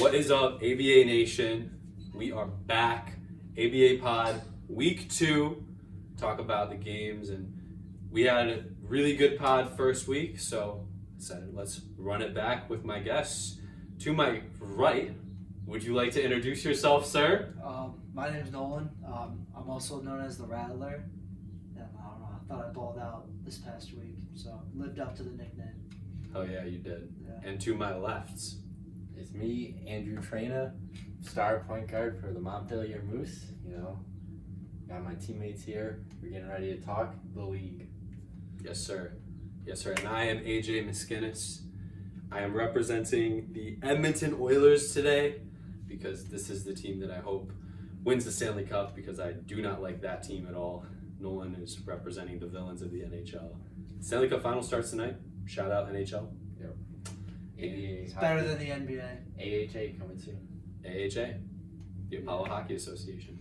What is up, ABA Nation? We are back. ABA Pod, Week 2. Talk about the games, and we had a really good pod first week, so I said let's run it back with my guests. To my right, would you like to introduce yourself, sir? My name's Nolan. I'm also known as the Rattler. And I don't know, I thought I balled out this past week, so lived up to the nickname. Oh yeah, you did. Yeah. And to my left, It's me, Andrew Traina, star point guard for the Montpelier Moose. You know, got my teammates here. We're getting ready to talk the league. yes sir, yes sir. And I am AJ Miskines. I am representing the Edmonton Oilers today because this is the team that I hope wins the Stanley Cup, because I do not like that team at all. Nolan is representing the villains of the NHL. Stanley Cup Final starts tonight. Shout out NHL. Yep. It's better than the NBA. AHA coming soon. AHA, the Apollo Hockey Association.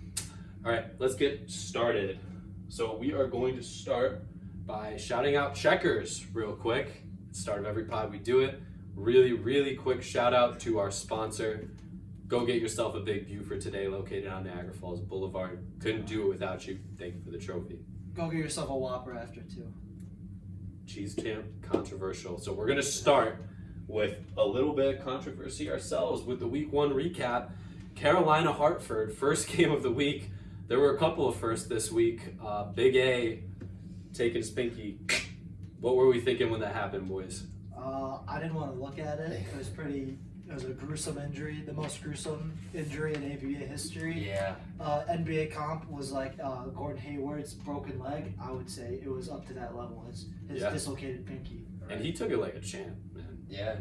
All right, let's get started. So we are going to start by shouting out checkers real quick. Start of every pod we do it. Really quick shout out to our sponsor. Go get yourself a big view for today, located on Niagara Falls Boulevard. Couldn't do it without you. Thank you for the trophy. Go get yourself a Whopper after too. Cheese Champ, controversial. So we're gonna start with a little bit of controversy ourselves with the Week 1 recap. Carolina Hartford, first game of the week. There were a couple of firsts this week. Big A taking Spinky. What were we thinking when that happened, boys? I didn't want to look at it. It was a gruesome injury, the most gruesome injury in ABA history. Yeah. NBA comp was like Gordon Hayward's broken leg. I would say it was up to that level. His Yeah. dislocated pinky. And he took it like a champ, man. Yeah,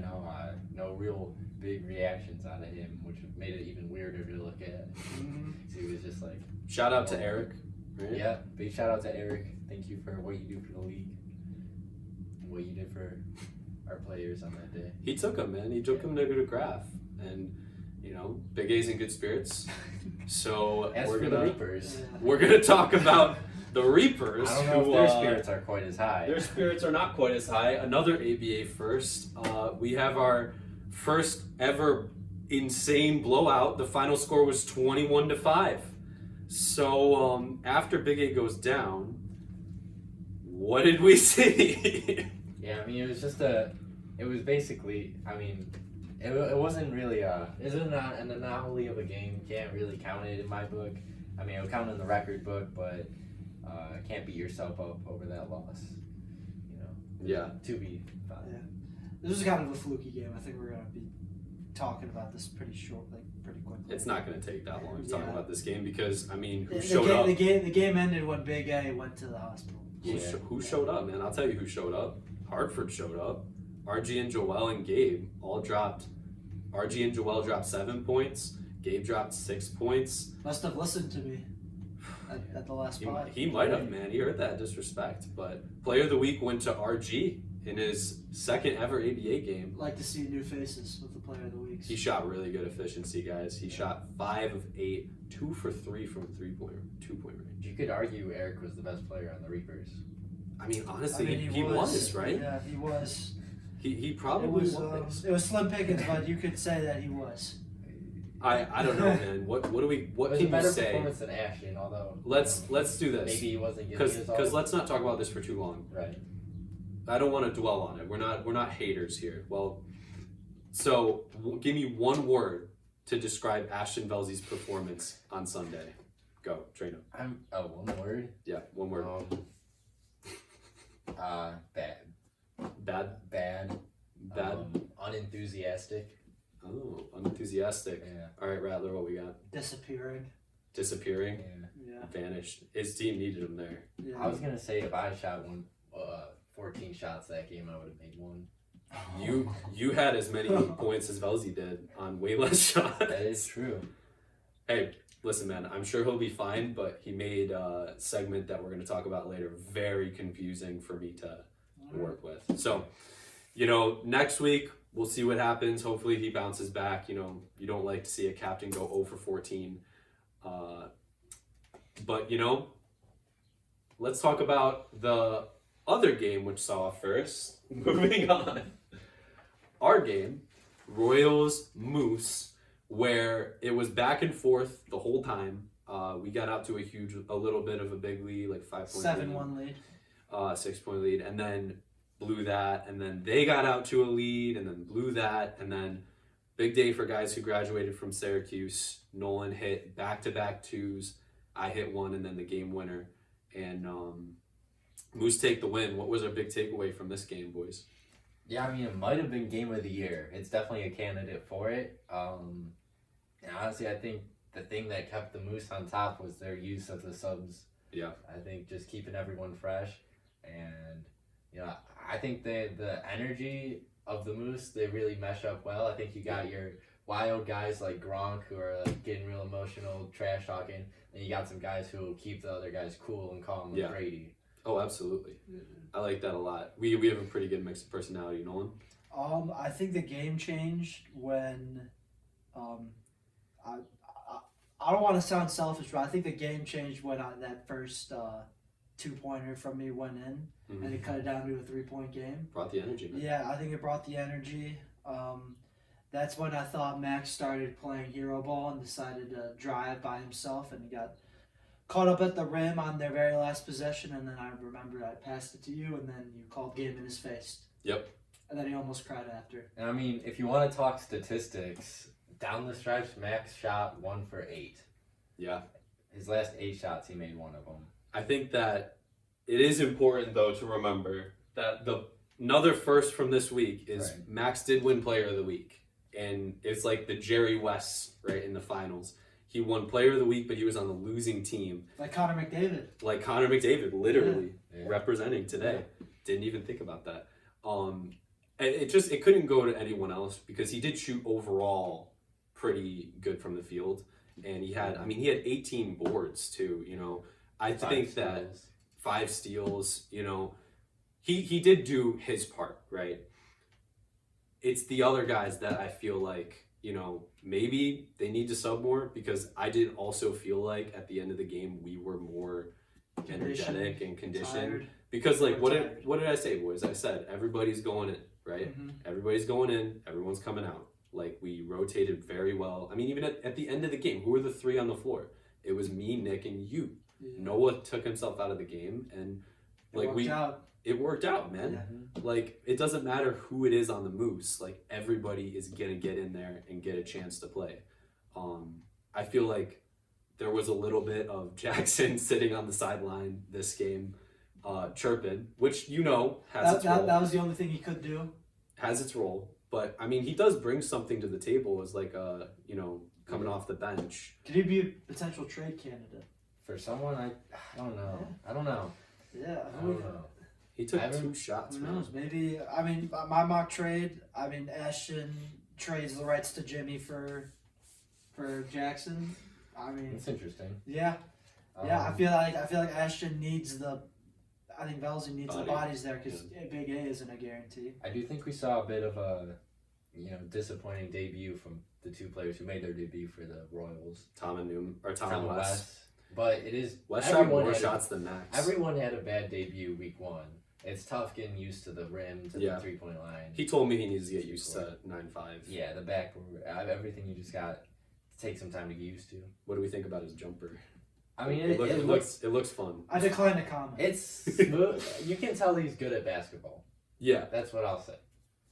no real big reactions out of him, which made it even weirder to look at. Mm-hmm. He was just like, Shout out to Eric. Right? yeah, big shout out to Eric. Thank you for what you do for the league and what you did for our players on that day. He took him, man. He took him to the graph. And, you know, Big A's in good spirits. So As for the Reapers, we're gonna talk about the Reapers. I don't know who, if their spirits are quite as high. Their spirits are not quite as high. Another ABA first. We have our first ever insane blowout. The final score was 21-5. So after Big A goes down, what did we see? Yeah, I mean, it was basically, I mean, it wasn't really, it's an anomaly of a game. Can't really count it in my book. I mean, it'll count in the record book, but can't beat yourself up over that loss. You know? Yeah. To be fine. Yeah. This was kind of a fluky game. I think we're going to be talking about this pretty quickly. It's not going to take that long to talk Yeah. about this game because, I mean, who The showed up? the game ended when Big A went to the hospital. Who showed up, man? I'll tell you who showed up. Hartford showed up. RG and Joel and Gabe all dropped. RG and Joel dropped 7 points. Gabe dropped 6 points. Must have listened to me at the last pod. He might have, man. He heard that disrespect. But Player of the Week went to RG in his second ever ABA game. Like to see new faces with the Player of the Week. He shot really good efficiency, guys. He shot 5 of 8, 2 for 3 from 2-point range. You could argue Eric was the best player on the Reapers. I mean, honestly, I mean, he was, right? Yeah, he was. He probably was. It was slim pickings, but you could say that he was. I don't know, man. What It was can a you better say? performance than Ashton, although Let's do this. maybe he wasn't getting his all. Because let's not talk about this for too long. Right. I don't want to dwell on it. We're not haters here. Well, so give me one word to describe Ashton Velzy's performance on Sunday. Go, Traina. One word. Yeah, one word. Bad. Bad. Unenthusiastic. Oh, unenthusiastic. Yeah. All right, Rattler, what we got? Disappearing. Disappearing. Yeah. Vanished. His team needed him there. Yeah. I was gonna say if I shot 14 shots that game, I would have made one. You had as many points as Velzy did on way less shots. That is true. Hey, listen, man, I'm sure he'll be fine, but he made a segment that we're going to talk about later very confusing for me to work with. So, next week, we'll see what happens. Hopefully he bounces back. You don't like to see a captain go 0 for 14. But, let's talk about the other game which saw first. Moving on. Our game, Royals Moose. where it was back and forth the whole time. We got out to a little bit of a big lead, like 5 point 7-1 lead. 6-point lead, and then blew that, and then they got out to a lead, and then blew that, and then big day for guys who graduated from Syracuse. Nolan hit back-to-back twos. I hit one, and then the game winner. And Moose take the win. What was our big takeaway from this game, boys? Yeah, I mean, it might have been game of the year. It's definitely a candidate for it. And honestly, I think the thing that kept the Moose on top was their use of the subs. Yeah. I think just keeping everyone fresh. And, you know, I think the energy of the Moose, they really mesh up well. I think you got your wild guys like Gronk who are like getting real emotional, trash talking. And you got some guys who will keep the other guys cool and calm like Brady. Oh, absolutely. I like that a lot. We have a pretty good mix of personality, Nolan. I think the game changed when, I don't want to sound selfish, but I think the game changed when that first 2-pointer from me went in, and it cut it down to a 3-point game. Brought the energy, man. Yeah, I think it brought the energy. That's when I thought Max started playing hero ball and decided to drive by himself, and he got caught up at the rim on their very last possession, and then I remember I passed it to you, and then you called game in his face. Yep. And then he almost cried after. And I mean, if you want to talk statistics, down the stretch, Max shot 1 for 8. Yeah. His last 8 shots, he made 1 of them. I think that it is important, though, to remember that another first from this week is Max did win Player of the Week. And it's like the Jerry West, right, in the finals. He won Player of the Week, but he was on the losing team. Like Connor McDavid. Literally representing today. Yeah. Didn't even think about that. And it couldn't go to anyone else because he did shoot overall pretty good from the field. And he had 18 boards too, you know. I think that 5 steals, you know, he did do his part, right? It's the other guys that I feel like, you know, maybe they need to sub more, because I did also feel like at the end of the game we were more energetic and conditioned. Tired. Because like what did I say, boys? I said everybody's going in, right? Mm-hmm. Everybody's going in, everyone's coming out. Like we rotated very well. I mean, even at the end of the game, who were the 3 on the floor? It was me, Nick, and you. Yeah. Noah took himself out of the game, and like it worked out, man. Yeah. Like it doesn't matter who it is on the Moose. Like everybody is gonna get in there and get a chance to play. I feel like there was a little bit of Jackson sitting on the sideline this game, chirping, which you know has its role. That was the only thing he could do. Has its role, but I mean he does bring something to the table as like you know, coming off the bench. Could he be a potential trade candidate? For someone, I don't know. Yeah. I don't know. Yeah, I don't know. He took 2 shots. Who knows? Maybe. I mean, my mock trade. I mean, Ashton trades the rights to Jimmy for Jackson. I mean, it's interesting. Yeah, yeah. I feel like Ashton needs the. I think Velzy needs the bodies there because Big A isn't a guarantee. I do think we saw a bit of a, you know, disappointing debut from the 2 players who made their debut for the Royals. Tom and West. But it is West shot more shots than Max. Everyone had a bad debut week 1. It's tough getting used to the rim, to the 3-point line. He told me he needs to get used to 9-5. Yeah, the backboard, everything you just got to take some time to get used to. What do we think about his jumper? I mean, it looks fun. I decline to comment. It's smooth. You can tell he's good at basketball. Yeah. That's what I'll say.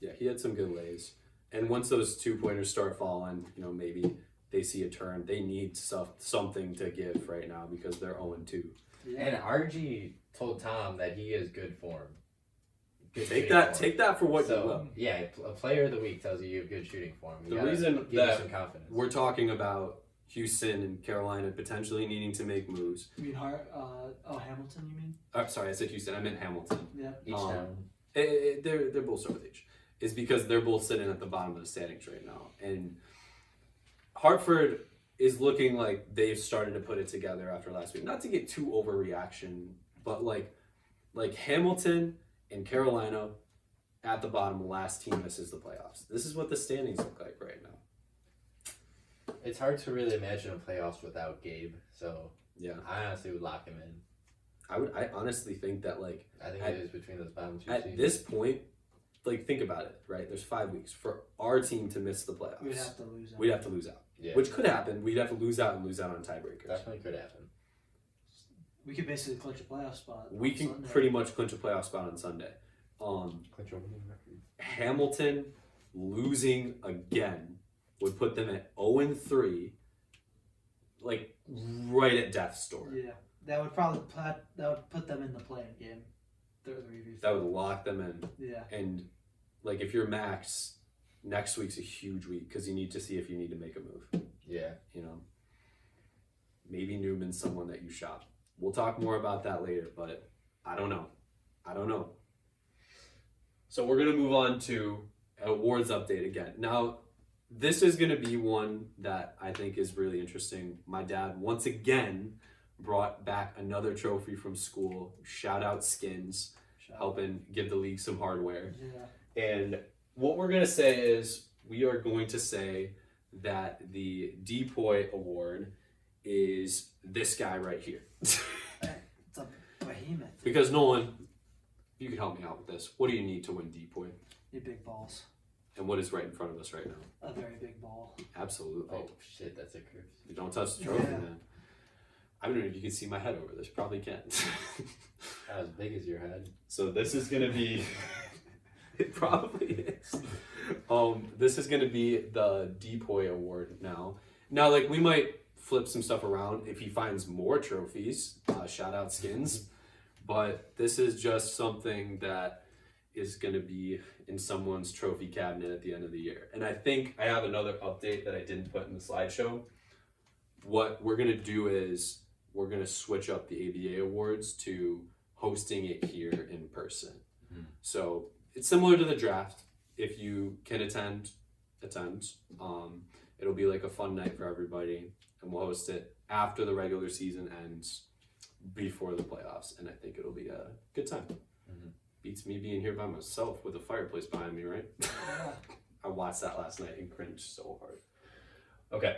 Yeah, he had some good lays. And once those 2-pointers start falling, you know, maybe they see a turn. They need something to give right now because they're 0-2. Yeah. And RG told Tom that he is good form. Take that for what you will. Yeah, a player of the week tells you have good shooting form. The reason that we're talking about Houston and Carolina potentially needing to make moves. You mean Hamilton, you mean? Sorry, I said Houston. I meant Hamilton. Yeah. Each town. They're both start with H. Is because they're both sitting at the bottom of the standings right now. And Hartford is looking like they've started to put it together after last week. Not to get too overreaction, but like Hamilton and Carolina at the bottom, the last team misses the playoffs. This is what the standings look like right now. It's hard to really imagine a playoffs without Gabe, so yeah, I honestly would lock him in. I honestly think that I think it is between those bottom 2 at seasons. this point, like think about it, right? There's 5 weeks for our team to miss the playoffs. We'd have to lose out. We'd have to lose out, Yeah. which could happen. We'd have to lose out and lose out on tiebreakers. Definitely could happen. We could basically clinch a playoff spot. We on can Sunday. pretty much clinch a playoff spot on Sunday. Clinch your winning record. Hamilton losing again would put them at 0-3, like right at death's door. Yeah, that would probably put them in the playing game. 3v3. That would lock them in. Yeah. And like if you're Max, next week's a huge week because you need to see if you need to make a move. Yeah. You know, maybe Newman's someone that you shop. We'll talk more about that later, but I don't know. So we're gonna move on to awards update again. Now, this is gonna be one that I think is really interesting. My dad once again brought back another trophy from school. Shout out Skins, helping give the league some hardware. Yeah. And what we're gonna say is we are going to say that the DPOY award is this guy right here. It's a behemoth. Because Nolan, you can help me out with this. What do you need to win DPOY? You big balls. And what is right in front of us right now? A very big ball. Absolutely. Oh shit, that's a curse. You don't touch the trophy, Yeah. man. I don't know if you can see my head over this. Probably can't. As big as your head. So this is gonna be. It probably is. This is gonna be the DPOY award now. Now, like we might flip some stuff around if he finds more trophies. Shout out Skins, but this is just something that is gonna be in someone's trophy cabinet at the end of the year. And I think I have another update that I didn't put in the slideshow. What we're gonna do is we're gonna switch up the ABA awards to hosting it here in person. So it's similar to the draft. If you can attend. It'll be like a fun night for everybody, and we'll host it after the regular season ends, before the playoffs, and I think it'll be a good time. Beats me being here by myself with a fireplace behind me, right? Yeah. I watched that last night and cringed so hard. Okay,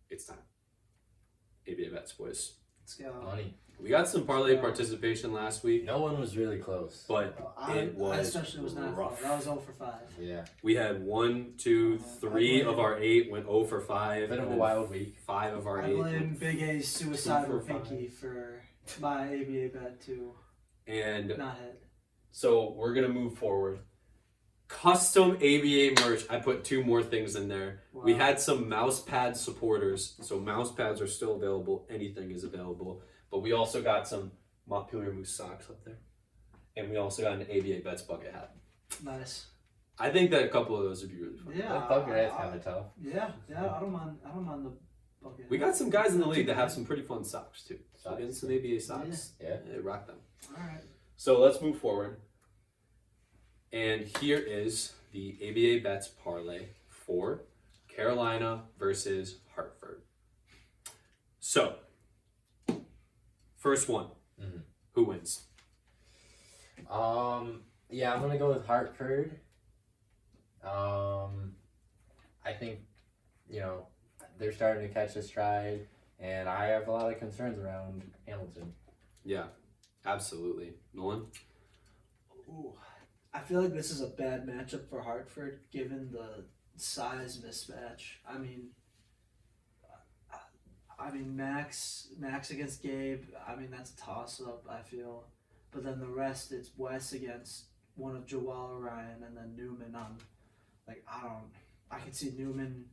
it's time. ABA bets, boys. Let's go. Money. We got some parlay participation last week, No one was really close. but I it was especially was not rough. That was 0 for 5. Yeah. We had 1, 2, 3 of our 8 went 0 for 5. Bit of and a then wild week. 5 of our I 8 blame went Big A's suicidal 2 for 5. pinky for my ABA bet to And not hit. so we're gonna move forward. Custom ABA merch. I put 2 more things in there. Wow. We had some mouse pad supporters, so mouse pads are still available. Anything is available. But we also got some Montpelier Moose socks up there, and we also got an ABA bets bucket hat. Nice. I think that a couple of those would be really fun. Yeah. That bucket hat's kind of tough. Yeah. I don't mind the bucket. We got some guys in the league that have some pretty fun socks too. So Socks. getting some ABA socks. Yeah. They rock them. All right. So let's move forward. And here is the ABA bets parlay for Carolina versus Hartford. So, first one. Mhm. Who wins? Yeah, I'm gonna go with Hartford. I think, they're starting to catch a stride, and I have a lot of concerns around Hamilton. Yeah, absolutely. Nolan? Ooh. I feel like this is a bad matchup for Hartford given the size mismatch. I mean Max against Gabe. I mean that's a toss up. I feel, but then the rest it's Wes against one of Joel or Ryan, and then Newman on. Like I could see Newman.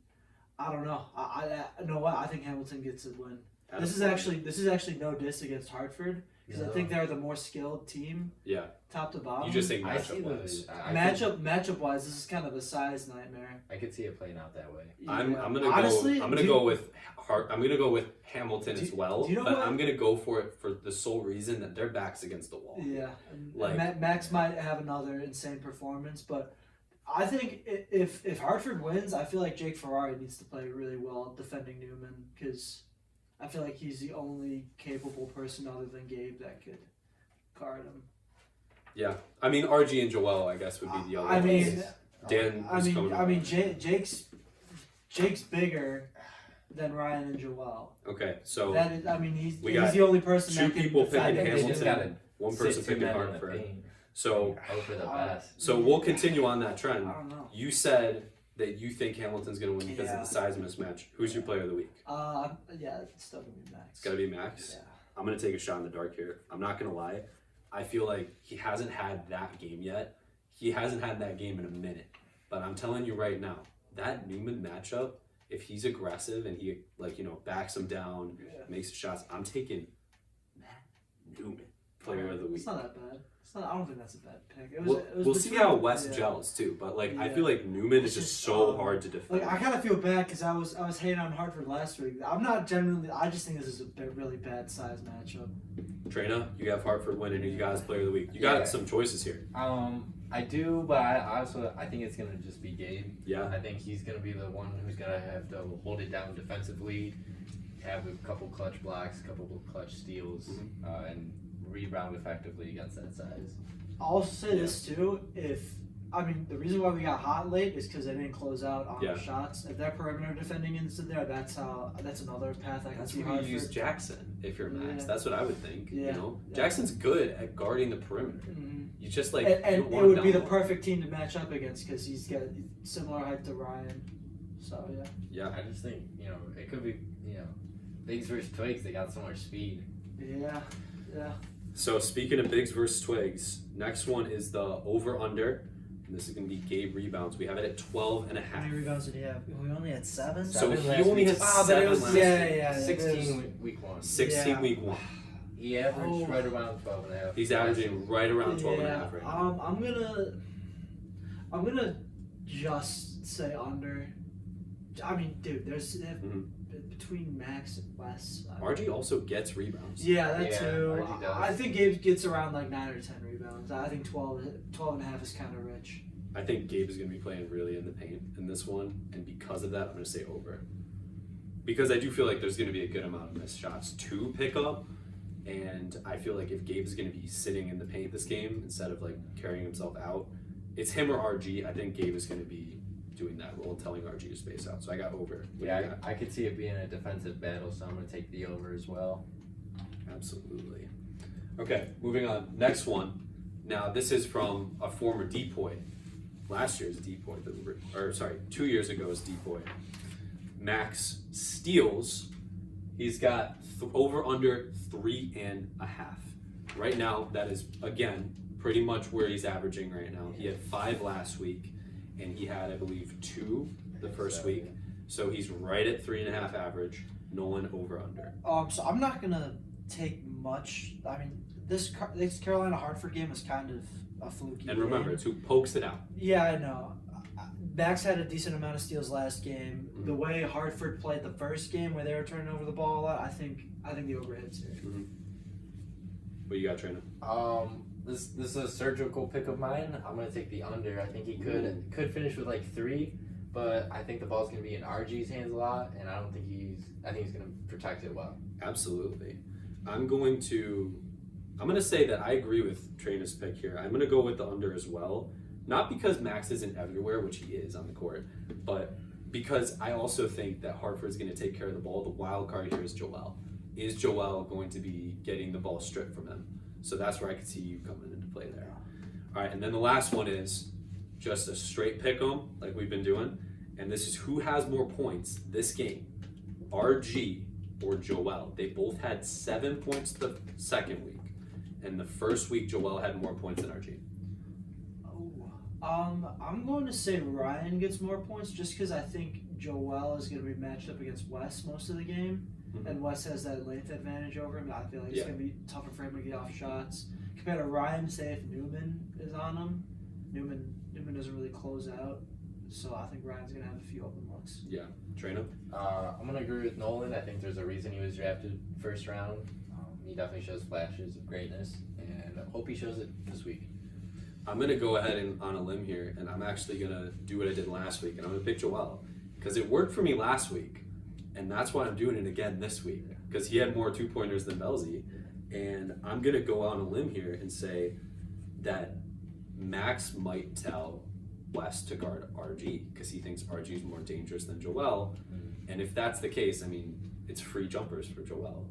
I don't know. I know what I think Hamilton gets a win. This is actually no diss against Hartford because I think they're the more skilled team. Yeah. Top to bottom. You just think I see matchup wise. Matchup wise, this is kind of a size nightmare. I could see it playing out that way. I'm Yeah. gonna Honestly, go. I'm gonna go with I'm gonna go with Hamilton as well. do you know but what? I'm gonna go for it for the sole reason that their back's against the wall. Yeah, Like- Max might have another insane performance, but I think if Hartford wins, I feel like Jake Ferrari needs to play really well defending Newman because I feel like he's the only capable person other than Gabe that could guard him. Yeah. I mean RG and Joel, I guess, would be the other. I mean, ones. Dan. Jake's bigger than Ryan and Joel. Okay, so That is, I mean, he's we got the only person two that can people defend picking him. They just Hamilton. gotta one sit person two picking men in the Hartford. paint. So, Hope for the best. so we'll continue on that trend. I don't know. You said that you think Hamilton's going to win because of the size mismatch. Who's your player of the week? Yeah, it's still gonna be Max. It's got to be Max. Yeah. I'm going to take a shot in the dark here. I'm not going to lie. I feel like he hasn't had that game yet. He hasn't had that game in a minute. But I'm telling you right now, that Newman matchup, if he's aggressive and he backs him down, makes shots, I'm taking Matt Newman, player of the week. It's not that bad. I don't think that's a bad pick. We'll see how West gels too, but I feel like Newman is just so hard to defend. I kind of feel bad because I was hating on Hartford last week. I'm not genuinely. I just think this is a really bad size matchup. Traina, you have Hartford winning. You guys player of the week. You got some choices here. I do, but I think it's gonna just be Gabe. Yeah. I think he's gonna be the one who's gonna have to hold it down defensively, have a couple clutch blocks, a couple clutch steals, and rebound effectively against that size. I'll also say this too: the reason why we got hot late is because they didn't close out on the shots. If that perimeter defending isn't there, that's another path I can see. That's where you use Jackson if you're Max. That's what I would think. Yeah. You know, Jackson's good at guarding the perimeter. Mm-hmm. You just and it would be the perfect team to match up against because he's got similar height to Ryan. So yeah. I just think it could be Bigs versus Twigs. They got so much speed. Yeah. So speaking of Bigs versus Twigs, next one is the over/under, and this is going to be Gabe rebounds. We have it at 12 and a half. How many rebounds did he have? We only had 7. So he last only week. had 7 last week. 16 week 1. 16 week 1. He averaged right around 12 and a half. He's averaging right around 12 and a half right now. I'm gonna just say under. I mean, dude, there's between Max and Wes. RG also gets rebounds. Yeah, that too. RG does. I think Gabe gets around like 9 or 10 rebounds. I think 12 and a half is kind of rich. I think Gabe is going to be playing really in the paint in this one, and because of that, I'm going to say over. Because I do feel like there's going to be a good amount of missed shots to pick up, and I feel like if Gabe is going to be sitting in the paint this game instead of carrying himself out, it's him or RG. I think Gabe is going to be doing that role and telling RG to space out. So I got over. I could see it being a defensive battle, so I'm going to take the over as well. Absolutely. Okay, moving on. Next one. Now, this is from a former DPOY. Last year's DPOY, 2 years ago's DPOY. Max steals. He's got over under 3.5. Right now, that is, again, pretty much where he's averaging right now. He had 5 last week, and he had, I believe, 2 the first week. So he's right at 3.5 average. Nolan over under. So I'm not gonna take much. I mean, this Carolina Hartford game is kind of a fluky. And remember, it's who pokes it out. Yeah, I know. Max had a decent amount of steals last game. The way Hartford played the first game, where they were turning over the ball a lot, I think the over hits here. What you got, Traina? This is a surgical pick of mine. I'm gonna take the under. I think he could finish with 3, but I think the ball's gonna be in RG's hands a lot, and I think he's gonna protect it well. Absolutely. I'm gonna say that I agree with Traina's pick here. I'm gonna go with the under as well. Not because Max isn't everywhere, which he is on the court, but because I also think that Hartford's gonna take care of the ball. The wild card here is Joel. Is Joel going to be getting the ball stripped from him? So that's where I could see you coming into play there. All right, and then the last one is just a straight pick 'em, like we've been doing. And this is who has more points this game, RG or Joel. They both had 7 points the second week. And the first week, Joel had more points than RG. I'm going to say Ryan gets more points just because I think Joel is going to be matched up against Wes most of the game. And Wes has that length advantage over him. I feel like it's going to be tougher for him to get off shots. Compared to Ryan, say if Newman is on him, Newman doesn't really close out. So I think Ryan's going to have a few open looks. Yeah. Traina? I'm going to agree with Nolan. I think there's a reason he was drafted first round. He definitely shows flashes of greatness, and I hope he shows it this week. I'm going to go ahead and on a limb here, and I'm actually going to do what I did last week, and I'm going to pick Joel. Because it worked for me last week, and that's why I'm doing it again this week. Because he had more two-pointers than Belzy. And I'm going to go on a limb here and say that Max might tell Wes to guard RG because he thinks RG is more dangerous than Joel. And if that's the case, I mean, it's free jumpers for Joel,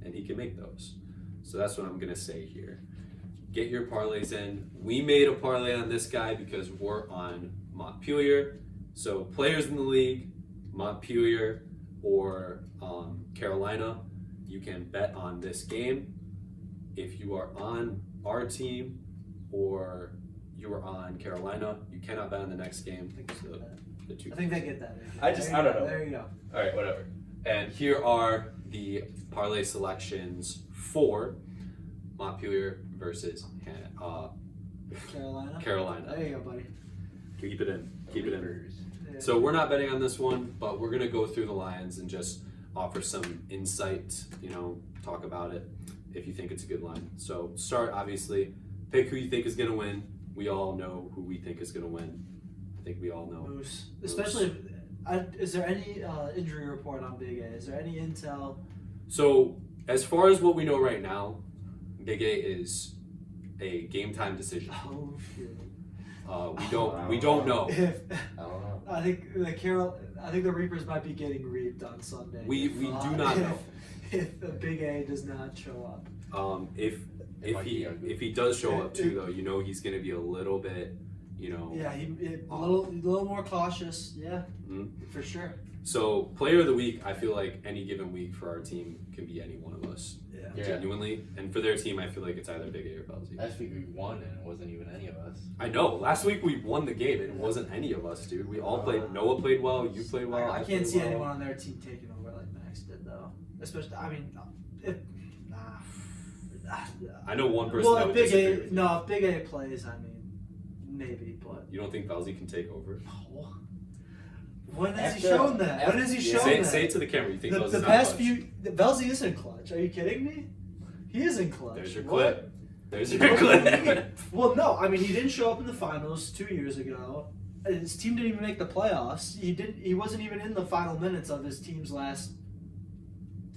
and he can make those. So that's what I'm going to say here. get your parlays in. We made a parlay on this guy because we're on Montpelier. So players in the league, Montpelier or Carolina, you can bet on this game. If you are on our team or you are on Carolina, you cannot bet on the next game. So the two. I think they get that. I don't know. There you go. All right, whatever. And here are the parlay selections for Montpelier versus Carolina. There you go, buddy. Keep it in. Keep it in. Yeah. So we're not betting on this one, but we're gonna go through the lines and just offer some insight. Talk about it if you think it's a good line. So start, obviously, pick who you think is gonna win. We all know who we think is gonna win. I think we all know. Moose. Especially, is there any injury report on Big A? Is there any intel? So as far as what we know right now, Big A is a game time decision. Oh shit. We don't know. I don't know. I think the Reapers might be getting reaped on Sunday. We do not know. If the Big A does not show up. If he does show up too, though, he's going to be a little bit, Yeah, a little more cautious. Yeah, for sure. So player of the week, I feel like any given week for our team can be any one of us. Yeah. Genuinely, and for their team, I feel like it's either Big A or Belzy. Last week we won and it wasn't even any of us. I know. Last week we won the game and it wasn't any of us, dude. We all played. Noah played well. You played well. I can't see anyone on their team taking over like Max did, though. Especially, I know one person. Well, that would if disagree Big with A, no, if Big A plays, maybe, but. You don't think Belzy can take over? No. When has he shown that? When has he shown that? Say it to the camera. You think Belzy's the not past clutch? Belzy isn't clutch. Are you kidding me? He isn't clutch. There's your What? clip. There's your clip. Well, no. I mean, he didn't show up in the finals 2 years ago. His team didn't even make the playoffs. He wasn't even in the final minutes of his team's last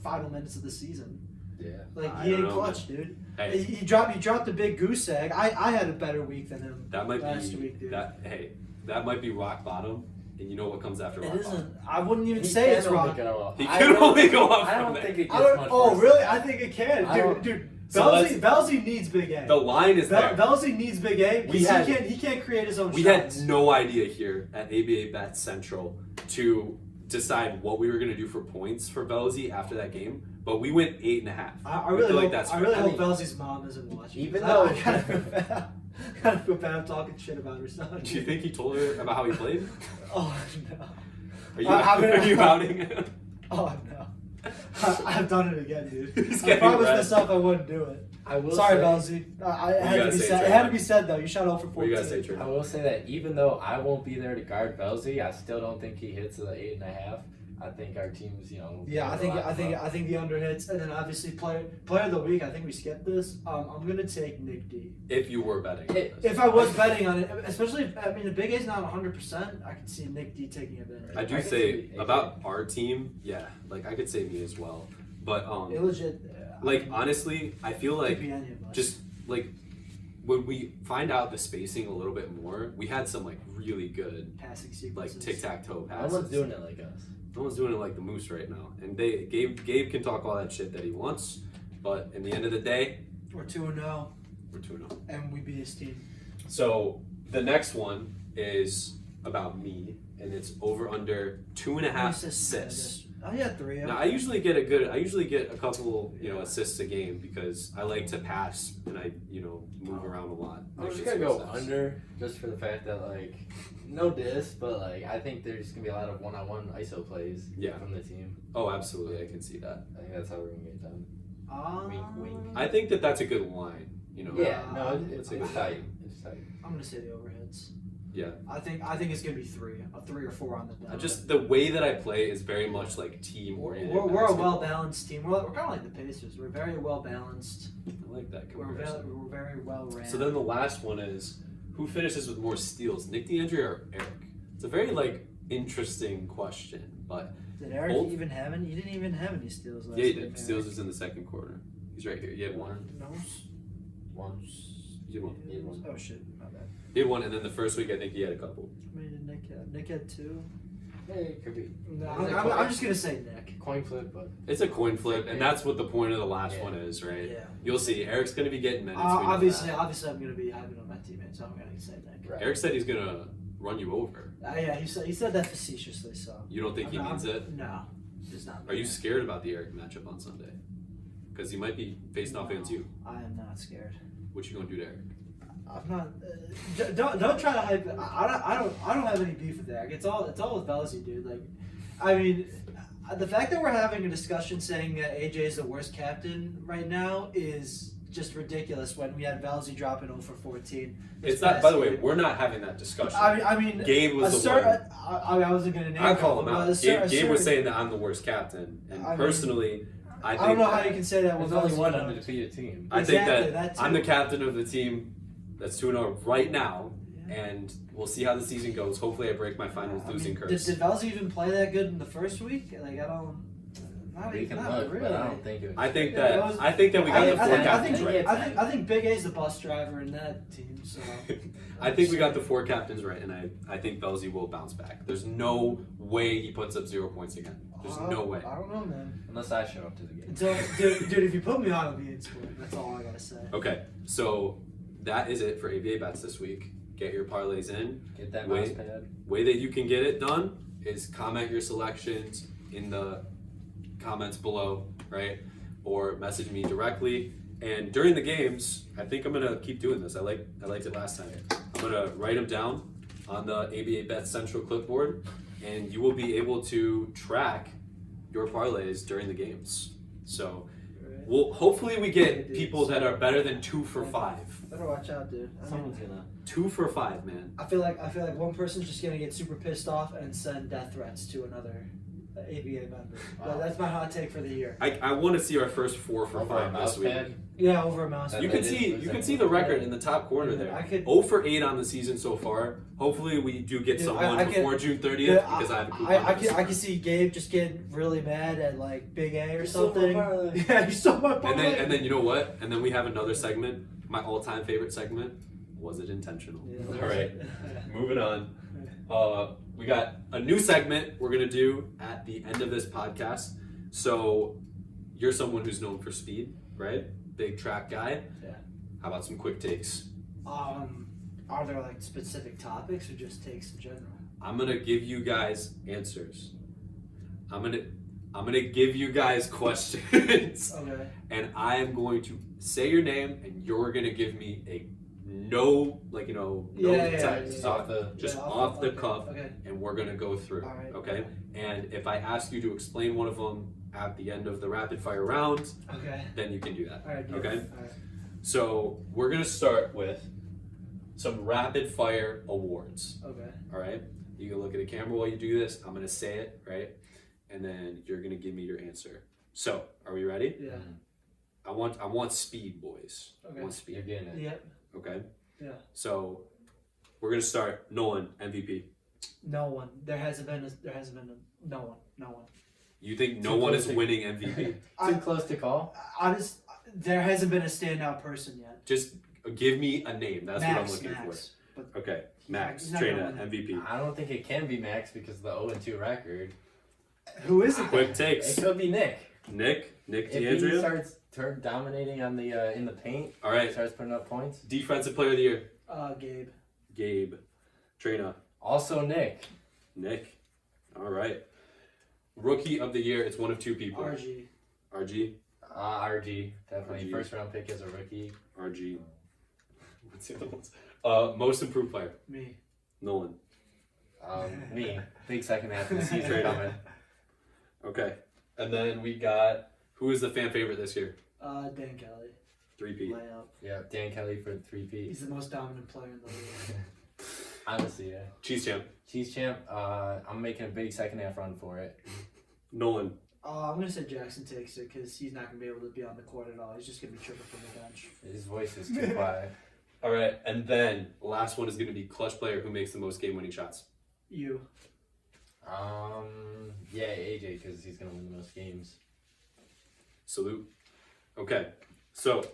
final minutes of the season. Yeah. Like I he don't ain't know, clutch, man. dude. Hey. He dropped the big goose egg. I had a better week than him. That might last be week, dude. that might be rock bottom, and you know what comes after rock It bottom? isn't. I wouldn't even He say can it's only rock. go up. He can only go up I from don't there. think it I gets don't, much oh, worse really? than I that. think it can. I don't- Dude, So Belzy needs Big A. The line is there. Belzy needs Big A We because had- he can't create his own We shots. had no idea here at ABA Bet Central to decide what we were going to do for points for Belzy after that game, but we went 8.5. I We really feel hope, like that's I really fair. hope Belzy's mom isn't watching. Even I though- kind of feel bad. Kind of feel bad talking shit about her son. Do you think he told her about how he played? Oh no. Are you, I mean- are you outing? Oh no. I've done it again, dude. He's I getting promised red. myself I wouldn't do it. I will Sorry, say, Belzy. It What had you to gotta be say, said. It Traina? had to be said though. You shot 0 for 14. What you gotta say, I Traina? will say that even though I won't be there to guard Belzy, I still don't think he hits the 8.5. I think our team's, will be Yeah, able I to think lock I him think up. I think the under hits, and then obviously player of the week. I think we skipped this. I'm gonna take Nick D. If you were betting on this. If I was betting on it, especially if the Big A's not 100%, I could see Nick D taking advantage. I do I can say see AJ. about our team, yeah, like I could say me as well. But Illegit. like honestly, I feel like could be any of us. just like when we find out the spacing a little bit more, we had some like really good passing like sequences. tic-tac-toe No passes. one's doing it like us. No one's doing it like the Moose right now. And Gabe can talk all that shit that he wants, but in the end of the day, We're 2-0, we're 2-0. and we beat his team. So the next one is about me, and it's over under 2.5 assists. Oh yeah, 3. Now I usually get a couple, assists a game because I like to pass and I, move around a lot. I'm Like, just it's gonna go assists. under just for the fact that no diss, but I think there's gonna be a lot of one-on-one ISO plays Yeah. from the team. Oh, absolutely, I can see that. I think that's how we're gonna get done. Wink, wink. I think that's a good line. Yeah, no, it's it's a tight. It's tight. I'm gonna say the overheads. Yeah. I think it's gonna be 3, a 3 or 4 on the dot. Just the way that I play is very much like team oriented. We're a well balanced team. We're kind of like the Pacers. We're very well balanced. I like that We're comparison. very well ran. So then the last one is who finishes with more steals, Nick DeAndre or Eric? It's a very interesting question, but did Eric both- even have any? He didn't even have any steals last yeah, he week, did. Steals is in the second quarter. He's right here. He had one. No. Once. He had one. He had one. Oh shit, my bad. He had one, and then the first week I think he had a couple. How many did Nick have? Nick had 2. It could be. No, Is it I'm just gonna say Nick. coin flip, but It's a coin flip, and that's what the point of the last Yeah. one is, right? Yeah. You'll see. Eric's going to be getting minutes. we know Obviously, that. I'm gonna be having on my teammate, so I'm gonna say Nick. right. Eric said he's going to run you over. Yeah, he said that facetiously. So. You don't think he means it? No, just not. Are you scared about the Eric matchup on Sunday? Because he might be facing off against you. I am not scared. What you going to do to Eric? I'm not. Don't try to hype it. I don't have any beef with Eric. It's all with Velzy, dude. Like, I mean, the fact that we're having a discussion saying that AJ is the worst captain right now is just ridiculous. When we had Velzy dropping 0 for 14. It's not. By the way, we're not having that discussion. I mean, Gabe was the one. I wasn't gonna name. I call him but out. Gabe was saying that I'm the worst captain, and I mean, personally, I think I don't know how that- you can say that. There's with only Velzy, one but- undefeated team. I think Exactly, that that I'm too. the captain of the team that's 2-0 right now, Yeah. and we'll see how the season goes. Hopefully, I break my final losing curse. Did Velzy even play that good in the first week? Like, I don't. We can not look, really. but I don't think it was. I think Yeah, that it was- I think that we got the four captains think- right. I think Big A's the bus driver in that team. So I think we got the four captains right, and I think Velzy will bounce back. There's no way he puts up 0 points again. There's no way. I don't know, man. Unless I show up to the game. Until, dude, if you put me on, I'll be in school. That's all I gotta say. Okay, so that is it for ABA bets this week. Get your parlays in. Get that Wait. mouse pad. Way that you can get it done is comment your selections in the comments below, right? Or message me directly. And during the games, I think I'm gonna keep doing this. I liked it last time. I'm gonna write them down on the ABA Bet Central clipboard, and you will be able to track your parlays during the games. So, hopefully we get people that are better than 2 for 5. Better watch out, dude. I mean, Someone's gonna. 2 for 5, man. I feel like one person's just gonna get super pissed off and send death threats to another ABA member. Wow. That's my hot take for the year. I want to see our first 4 for Over a 5 mouse this week. pad. Yeah, over a mouse. That You they can didn't see lose you can that see the one. record in the top corner Yeah, there. I could- 0 for 8 on the season so far. Hopefully we do get Dude, someone I could- before June 30th Yeah, because I have a coupon. I can see Gabe just getting really mad at like Big A or You stole my something. parlay. Yeah, you stole my parlay. and then you know what? And then we have another segment. My all-time favorite segment. Was it intentional? Yeah. All right, moving on. We got a new segment we're gonna do at the end of this podcast. So you're someone who's known for speed, right? Big track guy. Yeah. How about some quick takes? Are there like specific topics or just takes in general? I'm gonna give you guys answers. I'm gonna give you guys questions, Okay. and I am going to say your name, and you're gonna give me a no text, yeah. Off the. just Yeah, off the okay, cuff, Okay. and we're gonna go through. All right. Okay. And if I ask you to explain one of them at the end of the rapid fire round, Okay. then you can do that. All right. Deal. Okay. All right. So we're gonna start with some rapid fire awards. Okay. All right. You can look at a camera while you do this. I'm gonna say it, right? And then you're gonna give me your answer. So, are we ready? Yeah. I want speed, boys. I Okay. want You're speed. getting it. Yep. Okay. Yeah. So, we're gonna start. Nolan MVP. No one. There hasn't been no one. No one. You think no Too one close is to- winning MVP? Too close to call. There hasn't been a standout person yet. Just give me a name. That's what I'm looking Max. But for. Okay. Max. he's not gonna Traina win. MVP. I don't think it can be Max because of the 0-2 record. who is it? Quick It takes. could be Nick. Nick If he DeAndrea. starts dominating on the in the paint, All right. starts putting up points. Defensive player of the year. Gabe. Gabe. Traina. Also Nick. Nick. All right. Rookie of the year. It's one of two people. RG. RG. RG, definitely RG. first round pick as a rookie. RG. What's the other ones? Most improved player. Me. Nolan. Me, big second half of the season Traina. coming. Okay. And then we got who is the fan favorite this year? Dan Kelly. 3P. Layup. Yeah, Dan Kelly for 3P. He's the most dominant player in the league. Honestly, yeah. Cheese champ. Cheese champ. I'm making a big second half run for it. Nolan. I'm gonna say Jackson takes it because he's not gonna be able to be on the court at all. He's just gonna be tripping from the bench. His voice is too quiet. All right. And then last one is going to be clutch player who makes the most game-winning shots. You. Yeah, AJ because he's gonna win the most games. Salute. Okay. So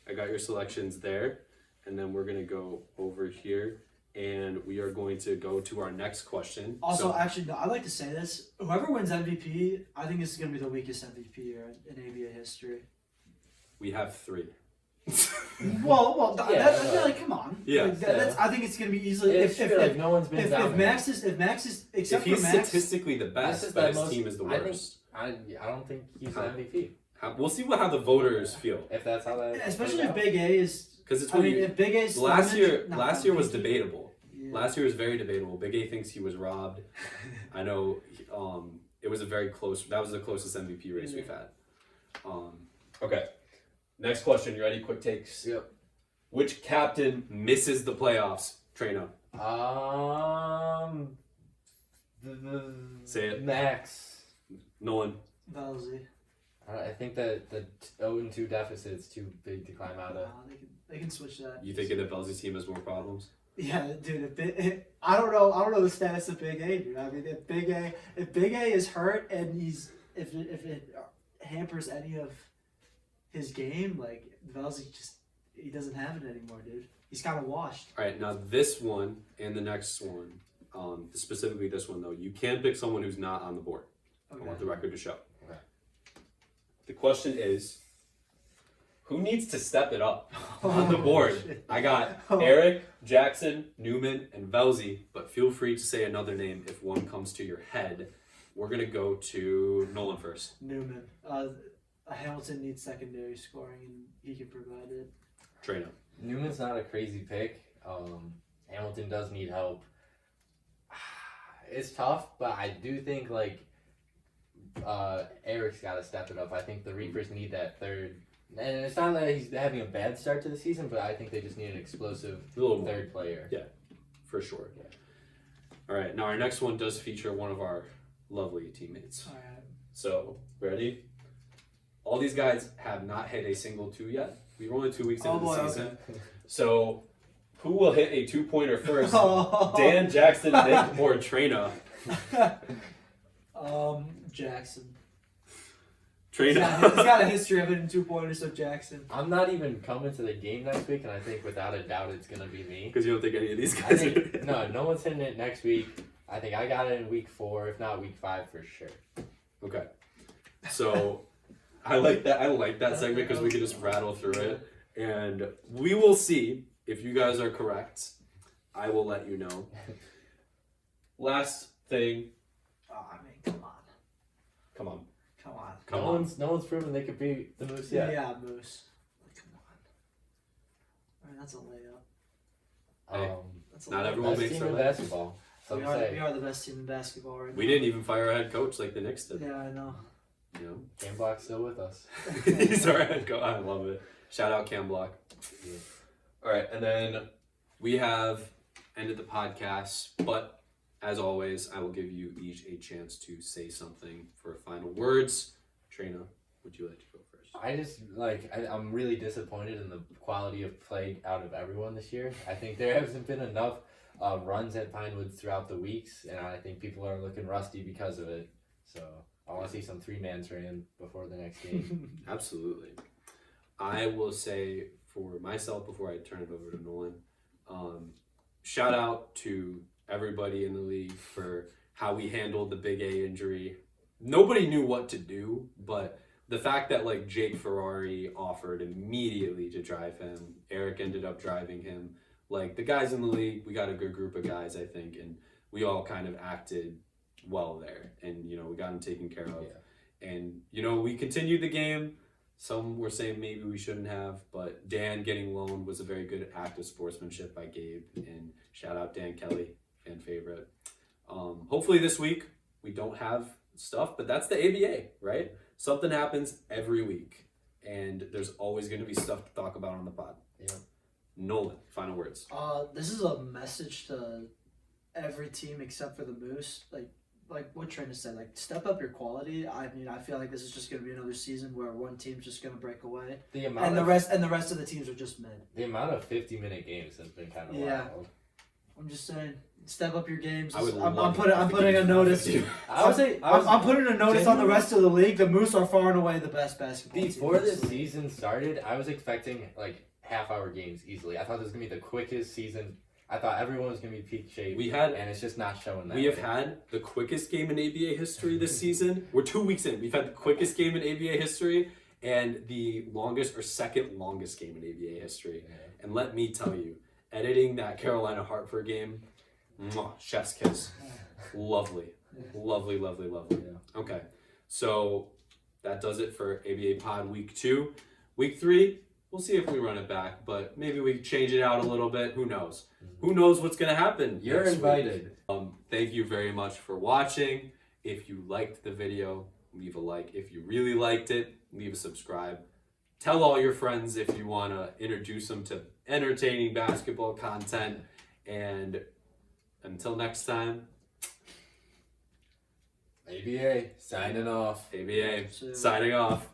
I got your selections there, and then we're gonna go over here And we are going to go to our next question. Also, actually, no, I'd like to say this. Whoever wins MVP, I think this is going to be the weakest MVP year in ABA history. We have 3. I feel like, come on. Yeah. Like, I think it's going to be easily. If no one's been down if Max is except if he's for Max, statistically the best, but his team is the worst. I don't think he's the MVP. We'll see how the voters feel. If that's how that. especially if Big A is. Because it's if Big A's last year was MVP. debatable. Yeah. Last year was very debatable. Big A thinks he was robbed. I know. It was a very close. That was the closest MVP race we've had. Okay. Next question. You ready? Quick takes. Yep. Which captain misses the playoffs? Traina. Say it. Max. Nolan. Velzy. I think that the 0-2 deficit's too big to climb out of. They can switch that. You think that Velzy's team has more problems? Yeah, dude. I don't know the status of Big A, dude. I mean, if Big A is hurt and if it hampers any of his game, like Velzy he doesn't have it anymore, dude. He's kind of washed. All right, now this one and the next one, specifically this one though, you can pick someone who's not on the board. Okay. I want the record to show. Okay. The question is, who needs to step it up on the board? Shit. I got Eric, Jackson, Newman, and Velzy, but feel free to say another name if one comes to your head. We're gonna go to Nolan first. Newman. Hamilton needs secondary scoring, and he can provide it. Traina. Newman's not a crazy pick. Hamilton does need help. It's tough, but I do think Eric's got to step it up. I think the Reapers need that third. And it's not that he's having a bad start to the season, but I think they just need an explosive third player. Yeah, for sure. Yeah. All right, now our next one does feature one of our lovely teammates. All right. So, ready? All these guys have not hit a single 2 yet. We're only 2 weeks into the season. Okay. So, who will hit a 2-pointer first? Dan, Jackson, Nick, or Traina? Jackson. Traina. He's got a history of hitting 2-pointers, so Jackson. I'm not even coming to the game next week, and I think without a doubt it's going to be me. Because you don't think any of these I guys think, no one's hitting it next week. I think I got it in week 4, if not week 5 for sure. Okay. So, I like that segment because we can just rattle through it. And we will see if you guys are correct. I will let you know. Last thing. Oh, I mean, come on. Come on. Come on. Come no on. one's proven they could beat the Moose yet. Yeah, Moose. Come on. All right, that's a layup. Hey, That's a not layup. everyone Best makes team their in layups. basketball. Some We say. are the best team in basketball right now. We didn't even fire our head coach like the Knicks did. Yeah, I know. You know? Cam Block's still with us. He's our head coach. I love it. Shout out Cam Block. Yeah. All right, and then we have ended the podcast, but as always, I will give you each a chance to say something for final words. Traina, would you like to go first? I just I'm really disappointed in the quality of play out of everyone this year. I think there hasn't been enough runs at Pinewoods throughout the weeks, and I think people are looking rusty because of it. So I want to see some 3-man ran before the next game. Absolutely. I will say for myself before I turn it over to Nolan, shout out to everybody in the league for how we handled the Big A injury. Nobody knew what to do, but the fact that Jake Ferrari offered immediately to drive him, Eric ended up driving him. The guys in the league, we got a good group of guys, I think, and we all kind of acted well there, and we got him taken care of. Yeah. And we continued the game. Some were saying maybe we shouldn't have, but Dan getting loaned was a very good act of sportsmanship by Gabe, and shout out Dan Kelly, fan favorite. Hopefully this week we don't have stuff, but that's the ABA, right? Something happens every week, and there's always going to be stuff to talk about on the pod. Yeah. Nolan, final words. This is a message to every team except for the Moose. Like what Traina said, step up your quality. I mean, I feel like this is just going to be another season where one team's just going to break away, and the rest of the teams are just mid. The amount of 50-minute games has been kind of wild. I'm just saying, step up your games. I would I'm love putting a notice. I'm putting a notice on the rest of the league. The Moose are far and away the best basketball team. Before this season started, I was expecting half-hour games easily. I thought this was gonna be the quickest season I thought everyone was gonna be peak shape. And it's just not showing that. We have had the quickest game in ABA history this season. We're 2 weeks in. We've had the quickest game in ABA history and the longest or second longest game in ABA history. Yeah. And let me tell you, editing that Carolina Hartford game, chef's kiss. Lovely. Lovely, lovely, lovely. Yeah. Okay. So that does it for ABA Pod Week 2. Week 3, we'll see if we run it back, but maybe we change it out a little bit. Who knows? Who knows what's going to happen? You're next invited. week. Thank you very much for watching. If you liked the video, leave a like. If you really liked it, leave a subscribe. Tell all your friends if you want to introduce them to entertaining basketball content. And until next time, ABA signing off. ABA signing off.